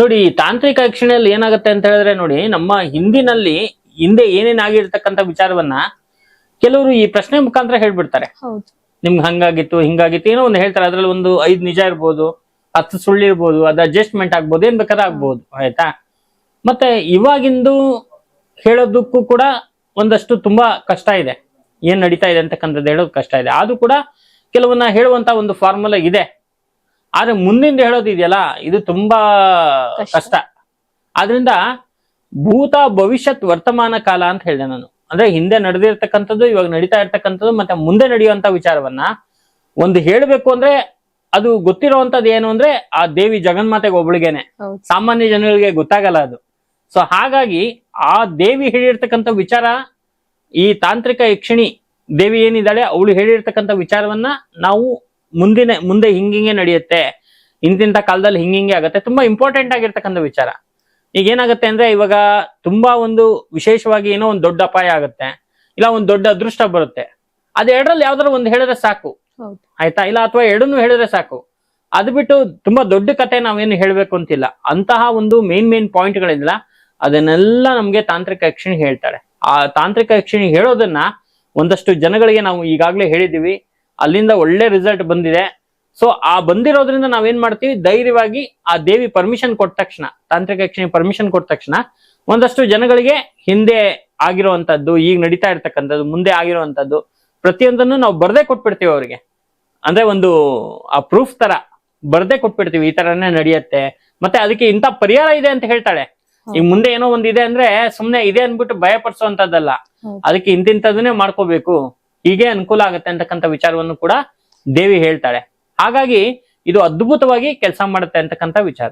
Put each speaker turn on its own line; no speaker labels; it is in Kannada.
ನೋಡಿ, ಈ ತಾಂತ್ರಿಕ ಯಕ್ಷಿಣಿಯಲ್ಲಿ ಏನಾಗುತ್ತೆ ಅಂತ ಹೇಳಿದ್ರೆ ನೋಡಿ, ನಮ್ಮ ಹಿಂದೆ ಏನೇನಾಗಿರ್ತಕ್ಕಂಥ ವಿಚಾರವನ್ನ ಕೆಲವರು ಈ ಪ್ರಶ್ನೆ ಮುಖಾಂತರ ಹೇಳ್ಬಿಡ್ತಾರೆ.
ಹೌದು.
ನಿಮ್ಗೆ ಹಂಗಾಗಿತ್ತು ಹಿಂಗಾಗಿತ್ತು ಏನೋ ಒಂದು ಹೇಳ್ತಾರೆ. ಅದ್ರಲ್ಲಿ ಒಂದು 5 ನಿಜ ಇರ್ಬೋದು, 10 ಸುಳ್ಳು ಇರ್ಬೋದು, ಅದು ಅಡ್ಜಸ್ಟ್ಮೆಂಟ್ ಆಗ್ಬೋದು, ಏನ್ ಬೇಕಾದ್ರೆ ಆಗ್ಬೋದು. ಆಯ್ತಾ? ಮತ್ತೆ ಇವಾಗಿಂದು ಹೇಳೋದಕ್ಕೂ ಕೂಡ ಒಂದಷ್ಟು ತುಂಬಾ ಕಷ್ಟ ಇದೆ. ಏನ್ ನಡೀತಾ ಇದೆ ಅಂತಕ್ಕಂಥದ್ದು ಹೇಳೋದು ಕಷ್ಟ ಇದೆ. ಆದ್ರೂ ಕೂಡ ಕೆಲವನ್ನ ಹೇಳುವಂತ ಒಂದು ಫಾರ್ಮುಲಾ ಇದೆ. ಆದ್ರೆ ಮುಂದಿಂದ ಹೇಳೋದು ಇದೆಯಲ್ಲ, ಇದು ತುಂಬಾ ಕಷ್ಟ. ಆದ್ರಿಂದ ಭೂತ ಭವಿಷ್ಯತ್ ವರ್ತಮಾನ ಕಾಲ ಅಂತ ಹೇಳಿದೆ ನಾನು. ಅಂದ್ರೆ ಹಿಂದೆ ನಡೆದಿರ್ತಕ್ಕಂಥದ್ದು, ಇವಾಗ ನಡೀತಾ ಇರ್ತಕ್ಕಂಥದ್ದು, ಮತ್ತೆ ಮುಂದೆ ನಡೆಯುವಂತ ವಿಚಾರವನ್ನ ಒಂದು ಹೇಳ್ಬೇಕು ಅಂದ್ರೆ ಅದು ಗೊತ್ತಿರುವಂತದ್ದು ಏನು ಅಂದ್ರೆ ಆ ದೇವಿ ಜಗನ್ಮಾತೆಗೆ ಒಬ್ಳಿಗೇನೆ. ಸಾಮಾನ್ಯ ಜನಗಳಿಗೆ ಗೊತ್ತಾಗಲ್ಲ ಅದು. ಸೊ ಹಾಗಾಗಿ ಆ ದೇವಿ ಹೇಳಿರ್ತಕ್ಕಂಥ ವಿಚಾರ, ಈ ತಾಂತ್ರಿಕ ಯಕ್ಷಿಣಿ ದೇವಿ ಏನಿದ್ದಾಳೆ ಅವಳು ಹೇಳಿರ್ತಕ್ಕಂಥ ವಿಚಾರವನ್ನ ನಾವು ಮುಂದೆ ಹಿಂಗಿಂಗೆ ನಡೆಯುತ್ತೆ, ಇಂತಿಂತ ಕಾಲದಲ್ಲಿ ಹಿಂಗಿಂಗೆ ಆಗತ್ತೆ, ತುಂಬಾ ಇಂಪಾರ್ಟೆಂಟ್ ಆಗಿರ್ತಕ್ಕಂಥ ವಿಚಾರ. ಈಗ ಏನಾಗುತ್ತೆ ಅಂದ್ರೆ, ಇವಾಗ ತುಂಬಾ ಒಂದು ವಿಶೇಷವಾಗಿ ಏನೋ ಒಂದು ದೊಡ್ಡ ಅಪಾಯ ಆಗುತ್ತೆ, ಇಲ್ಲ ಒಂದು ದೊಡ್ಡ ಅದೃಷ್ಟ ಬರುತ್ತೆ. ಅದೆರಡರಲ್ಲಿ ಯಾವ್ದಾದ್ರು ಒಂದು ಹೇಳಿದ್ರೆ ಸಾಕು. ಆಯ್ತಾ? ಇಲ್ಲ ಅಥವಾ ಎರಡನ್ನೂ ಹೇಳಿದ್ರೆ ಸಾಕು. ಅದು ಬಿಟ್ಟು ತುಂಬಾ ದೊಡ್ಡ ಕತೆ ನಾವೇನು ಹೇಳ್ಬೇಕು ಅಂತಿಲ್ಲ. ಅಂತಹ ಒಂದು ಮೇನ್ ಪಾಯಿಂಟ್ಗಳಿಂದ ಅದನ್ನೆಲ್ಲ ನಮ್ಗೆ ತಾಂತ್ರಿಕ ಯಕ್ಷಿಣಿ ಹೇಳ್ತಾರೆ. ಆ ತಾಂತ್ರಿಕ ಯಕ್ಷಿಣಿ ಹೇಳೋದನ್ನ ಒಂದಷ್ಟು ಜನಗಳಿಗೆ ನಾವು ಈಗಾಗಲೇ ಹೇಳಿದೀವಿ. ಅಲ್ಲಿಂದ ಒಳ್ಳೆ ರಿಸಲ್ಟ್ ಬಂದಿದೆ. ಸೊ ಆ ಬಂದಿರೋದ್ರಿಂದ ನಾವೇನ್ ಮಾಡ್ತೀವಿ, ಧೈರ್ಯವಾಗಿ ಆ ದೇವಿ ಪರ್ಮಿಷನ್ ಕೊಟ್ಟ ತಕ್ಷಣ, ತಾಂತ್ರಿಕ ಯಕ್ಷಿಣಿ ಪರ್ಮಿಷನ್ ಕೊಟ್ಟ ತಕ್ಷಣ ಒಂದಷ್ಟು ಜನಗಳಿಗೆ ಹಿಂದೆ ಆಗಿರುವಂತದ್ದು, ಈಗ ನಡೀತಾ ಇರ್ತಕ್ಕಂಥದ್ದು, ಮುಂದೆ ಆಗಿರುವಂತದ್ದು ಪ್ರತಿಯೊಂದನ್ನು ನಾವು ಬರ್ದೇ ಕೊಟ್ಬಿಡ್ತೀವಿ ಅವ್ರಿಗೆ. ಅಂದ್ರೆ ಒಂದು ಆ ಪ್ರೂಫ್ ತರ ಬರ್ದೇ ಕೊಟ್ಬಿಡ್ತೀವಿ, ಈ ತರನೇ ನಡೆಯುತ್ತೆ, ಮತ್ತೆ ಅದಕ್ಕೆ ಇಂಥ ಪರಿಹಾರ ಇದೆ ಅಂತ ಹೇಳ್ತಾಳೆ. ಈಗ ಮುಂದೆ ಏನೋ ಒಂದ್ ಇದೆ ಅಂದ್ರೆ ಸುಮ್ನೆ ಇದೆ ಅನ್ಬಿಟ್ಟು ಭಯ ಪಡಿಸುವಂತದ್ದಲ್ಲ, ಅದಕ್ಕೆ ಇಂತಿಂತದನ್ನೇ ಮಾಡ್ಕೋಬೇಕು, ಹೀಗೆ ಅನುಕೂಲ ಆಗತ್ತೆ ಅಂತಕ್ಕಂಥ ವಿಚಾರವನ್ನು ಕೂಡ ದೇವಿ ಹೇಳ್ತಾಳೆ. ಹಾಗಾಗಿ ಇದು ಅದ್ಭುತವಾಗಿ ಕೆಲಸ ಮಾಡುತ್ತೆ ಅಂತಕ್ಕಂಥ ವಿಚಾರ.